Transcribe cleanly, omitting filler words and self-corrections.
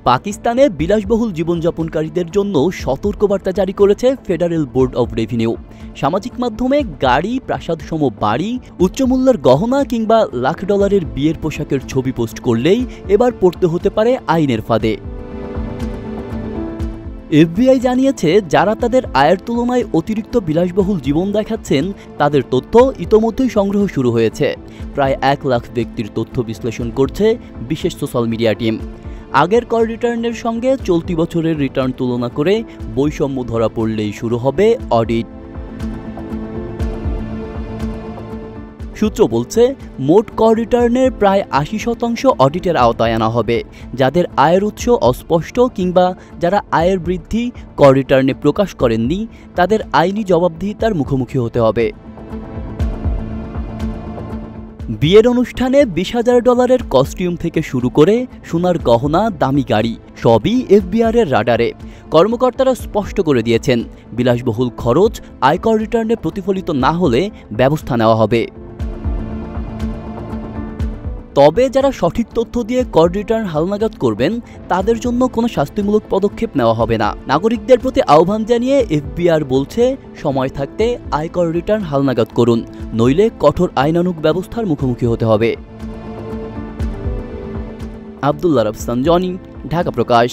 পাকিস্তানে বিলাসবহুল জীবনযাপনকারীদের জন্য সতর্কবার্তা জারি করেছে ফেডারেল বোর্ড অব রেভিনিউ। সামাজিক মাধ্যমে গাড়ি, প্রাসাদসম বাড়ি, উচ্চমূল্যের গহনা কিংবা লাখ ডলারের বিয়ের পোশাকের ছবি পোস্ট করলেই এবার পড়তে হতে পারে আইনের ফাঁদে। এফবিআই জানিয়েছে, যারা তাদের আয়ের তুলনায় অতিরিক্ত বিলাসবহুল জীবন দেখাচ্ছেন তাদের তথ্য ইতোমধ্যেই সংগ্রহ শুরু হয়েছে। প্রায় 1 লাখ ব্যক্তির তথ্য বিশ্লেষণ করছে বিশেষ সোশ্যাল মিডিয়া টিম। আগের কর রিটার্নের সঙ্গে চলতি বছরের রিটার্ন তুলনা করে বৈষম্য ধরা পড়লেই শুরু হবে অডিট। সূত্র বলছে, মোট কর রিটার্নের প্রায় 80% অডিটের আওতায় আনা হবে। যাদের আয়ের উৎস অস্পষ্ট কিংবা যারা আয়ের বৃদ্ধি কর রিটার্নে প্রকাশ করেননি তাদের আইনি জবাবদিহিতার মুখোমুখি হতে হবে। বিয়ের অনুষ্ঠানে $20,000 কস্টিউম থেকে শুরু করে সোনার গহনা, দামি গাড়ি সবই এফবিআইয়ের রাডারে। কর্মকর্তারা স্পষ্ট করে দিয়েছেন, বিলাসবহুল খরচ আয়কর রিটার্নে প্রতিফলিত না হলে ব্যবস্থা নেওয়া হবে। তবে যারা সঠিক তথ্য দিয়ে কর রিটার্ন হালনাগাদ করবেন তাদের জন্য কোনো শাস্তিমূলক পদক্ষেপ নেওয়া হবে না। নাগরিকদের প্রতি আহ্বান জানিয়ে এফবিআই বলছে, সময় থাকতে আয়কর রিটার্ন হালনাগাদ করুন, নইলে কঠোর আইনানুগ ব্যবস্থার মুখোমুখি হতে হবে। আব্দুল্লাহ রাফসান জনি, ঢাকা প্রকাশ।